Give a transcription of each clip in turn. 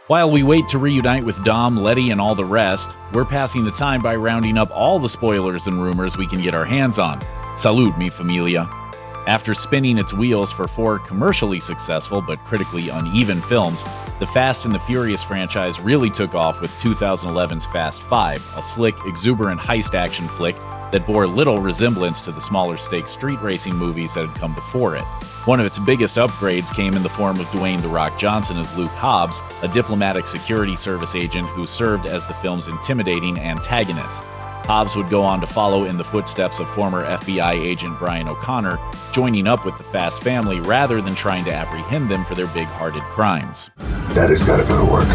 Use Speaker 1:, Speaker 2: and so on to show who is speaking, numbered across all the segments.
Speaker 1: While we wait to reunite with Dom, Letty, and all the rest, we're passing the time by rounding up all the spoilers and rumors we can get our hands on. Salud, mi familia. After spinning its wheels for 4 commercially successful but critically uneven films, the Fast and the Furious franchise really took off with 2011's Fast 5, a slick, exuberant heist action flick that bore little resemblance to the smaller-stakes street racing movies that had come before it. One of its biggest upgrades came in the form of Dwayne "The Rock" Johnson as Luke Hobbs, a diplomatic security service agent who served as the film's intimidating antagonist. Hobbs would go on to follow in the footsteps of former FBI agent Brian O'Connor, joining up with the Fast family rather than trying to apprehend them for their big-hearted crimes.
Speaker 2: Daddy's gotta go to work.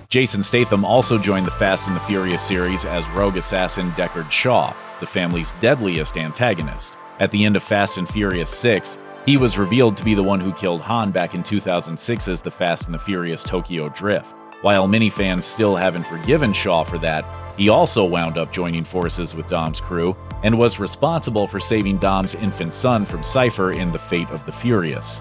Speaker 1: Jason Statham also joined the Fast and the Furious series as rogue assassin Deckard Shaw, the family's deadliest antagonist. At the end of Fast and Furious 6, he was revealed to be the one who killed Han back in 2006's The Fast and the Furious Tokyo Drift. While many fans still haven't forgiven Shaw for that, he also wound up joining forces with Dom's crew and was responsible for saving Dom's infant son from Cypher in The Fate of the Furious.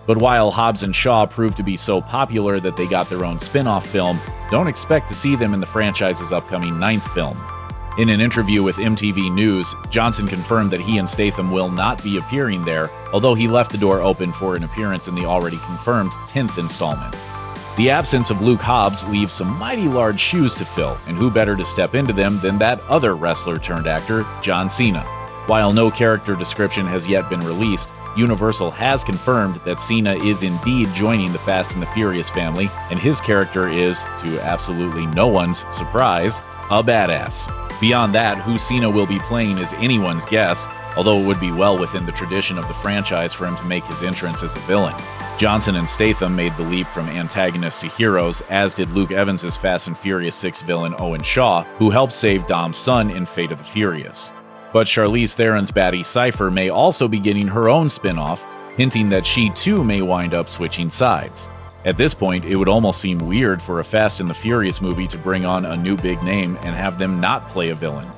Speaker 1: But while Hobbs and Shaw proved to be so popular that they got their own spin-off film, don't expect to see them in the franchise's upcoming 9th film. In an interview with MTV News, Johnson confirmed that he and Statham will not be appearing there, although he left the door open for an appearance in the already confirmed 10th installment. The absence of Luke Hobbs leaves some mighty large shoes to fill, and who better to step into them than that other wrestler-turned-actor, John Cena. While no character description has yet been released, Universal has confirmed that Cena is indeed joining the Fast and the Furious family, and his character is, to absolutely no one's surprise, a badass. Beyond that, who Cena will be playing is anyone's guess, although it would be well within the tradition of the franchise for him to make his entrance as a villain. Johnson and Statham made the leap from antagonists to heroes, as did Luke Evans' Fast and Furious 6 villain Owen Shaw, who helped save Dom's son in Fate of the Furious. But Charlize Theron's baddie Cypher may also be getting her own spin-off, hinting that she too may wind up switching sides. At this point, it would almost seem weird for a Fast and the Furious movie to bring on a new big name and have them not play a villain.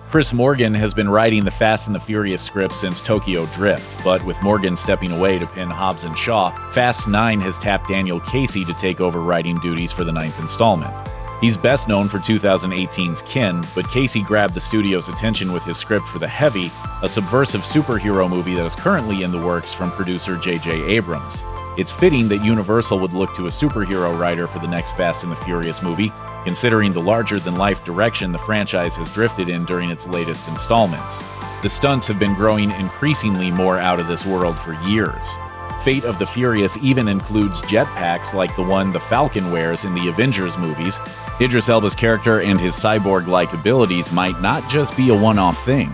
Speaker 1: Chris Morgan has been writing the Fast and the Furious script since Tokyo Drift, but with Morgan stepping away to pin Hobbs and Shaw, Fast 9 has tapped Daniel Casey to take over writing duties for the 9th installment. He's best known for 2018's Ken, but Casey grabbed the studio's attention with his script for The Heavy, a subversive superhero movie that is currently in the works from producer J.J. Abrams. It's fitting that Universal would look to a superhero writer for the next Fast and the Furious movie, considering the larger-than-life direction the franchise has drifted in during its latest installments. The stunts have been growing increasingly more out of this world for years. Fate of the Furious even includes jetpacks like the one the Falcon wears in the Avengers movies. Idris Elba's character and his cyborg-like abilities might not just be a one-off thing.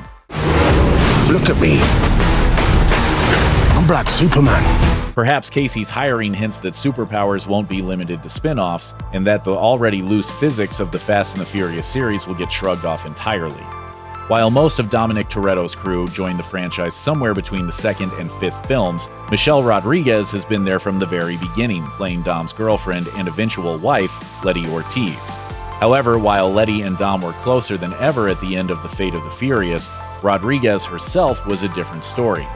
Speaker 2: Look at me. I'm Black Superman.
Speaker 1: Perhaps Casey's hiring hints that superpowers won't be limited to spin-offs, and that the already loose physics of the Fast and the Furious series will get shrugged off entirely. While most of Dominic Toretto's crew joined the franchise somewhere between the 2nd and 5th films, Michelle Rodriguez has been there from the very beginning, playing Dom's girlfriend and eventual wife, Letty Ortiz. However, while Letty and Dom were closer than ever at the end of The Fate of the Furious, Rodriguez herself was a different story.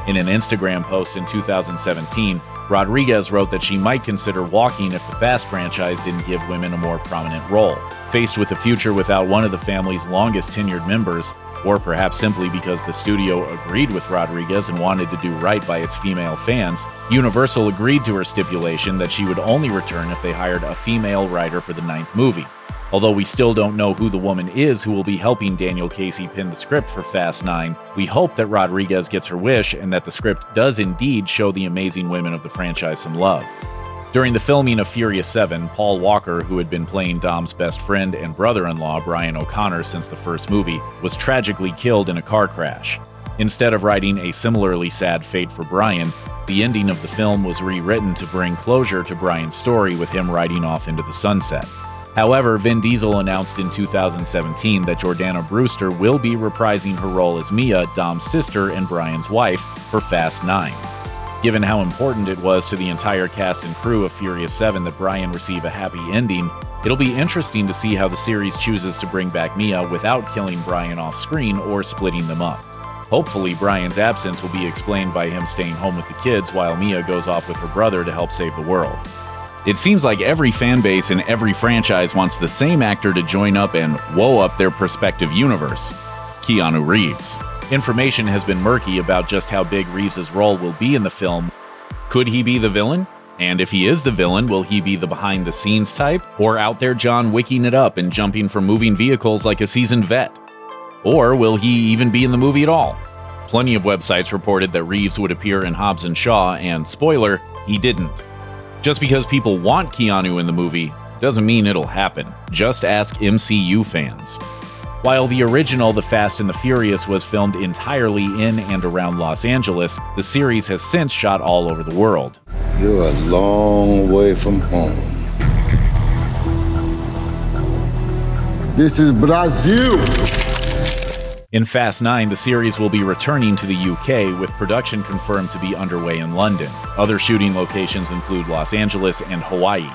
Speaker 1: In an Instagram post in 2017, Rodriguez wrote that she might consider walking if the Fast franchise didn't give women a more prominent role. Faced with a future without one of the family's longest tenured members, or perhaps simply because the studio agreed with Rodriguez and wanted to do right by its female fans, Universal agreed to her stipulation that she would only return if they hired a female writer for the 9th movie. Although we still don't know who the woman is who will be helping Daniel Casey pin the script for Fast 9, we hope that Rodriguez gets her wish and that the script does indeed show the amazing women of the franchise some love. During the filming of Furious 7, Paul Walker, who had been playing Dom's best friend and brother-in-law Brian O'Connor since the first movie, was tragically killed in a car crash. Instead of writing a similarly sad fate for Brian, the ending of the film was rewritten to bring closure to Brian's story with him riding off into the sunset. However, Vin Diesel announced in 2017 that Jordana Brewster will be reprising her role as Mia, Dom's sister and Brian's wife, for Fast 9. Given how important it was to the entire cast and crew of Furious 7 that Brian receive a happy ending, it'll be interesting to see how the series chooses to bring back Mia without killing Brian off screen or splitting them up. Hopefully, Brian's absence will be explained by him staying home with the kids while Mia goes off with her brother to help save the world. It seems like every fan base in every franchise wants the same actor to join up and woe up their prospective universe: Keanu Reeves. Information has been murky about just how big Reeves' role will be in the film. Could he be the villain? And if he is the villain, will he be the behind-the-scenes type, or out there John Wicking it up and jumping from moving vehicles like a seasoned vet? Or will he even be in the movie at all? Plenty of websites reported that Reeves would appear in Hobbs and Shaw, and spoiler, he didn't. Just because people want Keanu in the movie doesn't mean it'll happen. Just ask MCU fans. While the original The Fast and the Furious was filmed entirely in and around Los Angeles, the series has since shot all over the world.
Speaker 2: You're a long way from home. This is Brazil.
Speaker 1: In Fast 9, the series will be returning to the UK, with production confirmed to be underway in London. Other shooting locations include Los Angeles and Hawaii.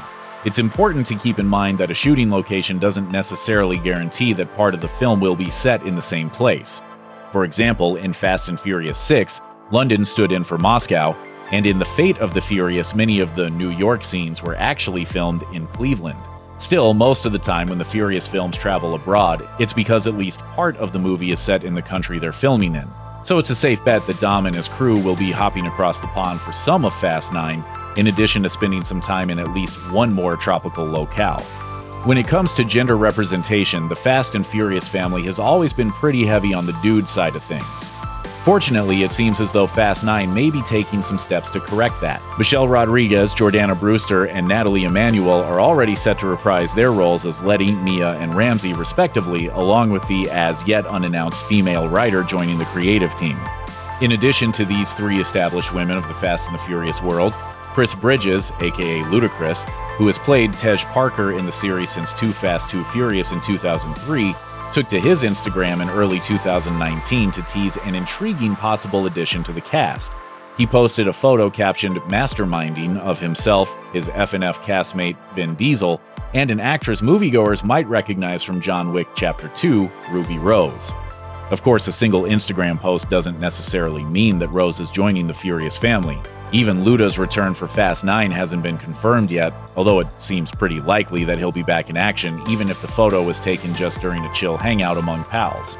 Speaker 1: It's important to keep in mind that a shooting location doesn't necessarily guarantee that part of the film will be set in the same place. For example, in Fast and Furious 6, London stood in for Moscow, and in The Fate of the Furious, many of the New York scenes were actually filmed in Cleveland. Still, most of the time when the Furious films travel abroad, it's because at least part of the movie is set in the country they're filming in. So it's a safe bet that Dom and his crew will be hopping across the pond for some of Fast 9, in addition to spending some time in at least one more tropical locale. When it comes to gender representation, the Fast and Furious family has always been pretty heavy on the dude side of things. Fortunately, it seems as though Fast 9 may be taking some steps to correct that. Michelle Rodriguez, Jordana Brewster, and Natalie Emmanuel are already set to reprise their roles as Letty, Mia, and Ramsey respectively, along with the as-yet unannounced female writer joining the creative team. In addition to these three established women of the Fast and the Furious world, Chris Bridges, aka Ludacris, who has played Tej Parker in the series since Too Fast, Too Furious in 2003, took to his Instagram in early 2019 to tease an intriguing possible addition to the cast. He posted a photo captioned "Masterminding" of himself, his F&F castmate Vin Diesel, and an actress moviegoers might recognize from John Wick Chapter 2, Ruby Rose. Of course, a single Instagram post doesn't necessarily mean that Rose is joining the Furious family. Even Luda's return for Fast 9 hasn't been confirmed yet, although it seems pretty likely that he'll be back in action, even if the photo was taken just during a chill hangout among pals.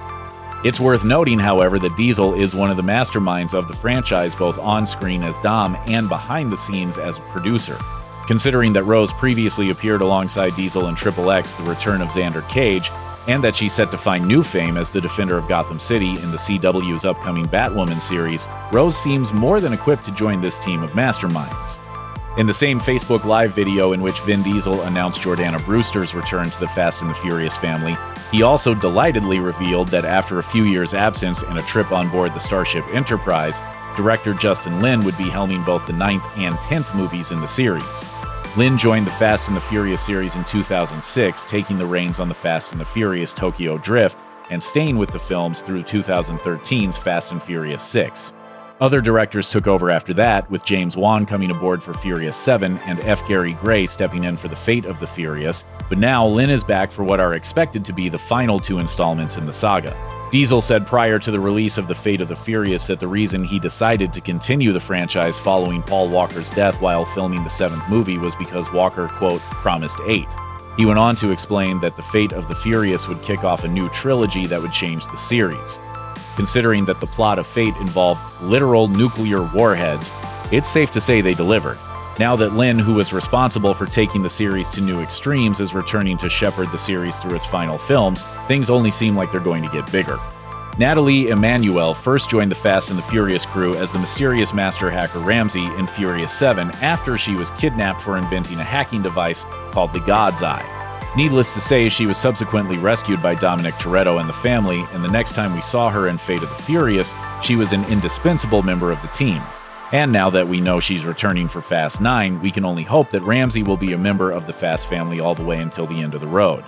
Speaker 1: It's worth noting, however, that Diesel is one of the masterminds of the franchise, both on-screen as Dom and behind the scenes as a producer. Considering that Rose previously appeared alongside Diesel in XXX: The Return of Xander Cage, and that she's set to find new fame as the Defender of Gotham City in the CW's upcoming Batwoman series, Rose seems more than equipped to join this team of masterminds. In the same Facebook Live video in which Vin Diesel announced Jordana Brewster's return to the Fast and the Furious family, he also delightedly revealed that after a few years' absence and a trip on board the Starship Enterprise, director Justin Lin would be helming both the 9th and 10th movies in the series. Lin joined the Fast and the Furious series in 2006, taking the reins on the Fast and the Furious Tokyo Drift, and staying with the films through 2013's Fast and Furious 6. Other directors took over after that, with James Wan coming aboard for Furious 7 and F. Gary Gray stepping in for The Fate of the Furious, but now Lin is back for what are expected to be the final two installments in the saga. Diesel said prior to the release of The Fate of the Furious that the reason he decided to continue the franchise following Paul Walker's death while filming the 7th movie was because Walker, quote, promised 8. He went on to explain that The Fate of the Furious would kick off a new trilogy that would change the series. Considering that the plot of Fate involved literal nuclear warheads, it's safe to say they delivered. Now that Lin, who was responsible for taking the series to new extremes, is returning to shepherd the series through its final films, things only seem like they're going to get bigger. Natalie Emmanuel first joined the Fast and the Furious crew as the mysterious master hacker Ramsey in Furious 7 after she was kidnapped for inventing a hacking device called the God's Eye. Needless to say, she was subsequently rescued by Dominic Toretto and the family, and the next time we saw her in Fate of the Furious, she was an indispensable member of the team. And now that we know she's returning for Fast 9, we can only hope that Ramsey will be a member of the Fast family all the way until the end of the road.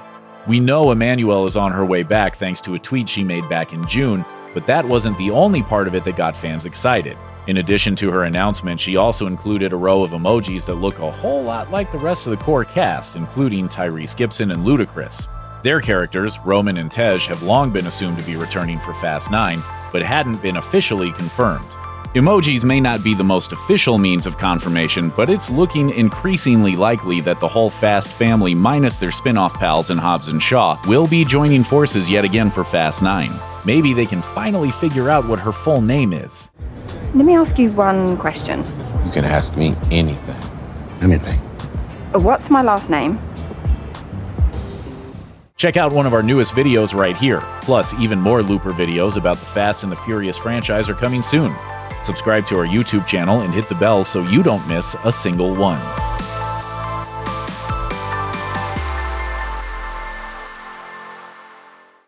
Speaker 1: We know Emmanuel is on her way back thanks to a tweet she made back in June, but that wasn't the only part of it that got fans excited. In addition to her announcement, she also included a row of emojis that look a whole lot like the rest of the core cast, including Tyrese Gibson and Ludacris. Their characters, Roman and Tej, have long been assumed to be returning for Fast 9, but hadn't been officially confirmed. Emojis may not be the most official means of confirmation, but it's looking increasingly likely that the whole Fast family, minus their spin-off pals in Hobbs and Shaw, will be joining forces yet again for Fast 9. Maybe they can finally figure out what her full name is.
Speaker 3: Let me ask you one question.
Speaker 4: You can ask me anything. Anything.
Speaker 3: What's my last name?
Speaker 1: Check out one of our newest videos right here. Plus, even more Looper videos about the Fast and the Furious franchise are coming soon. Subscribe to our YouTube channel and hit the bell so you don't miss a single one.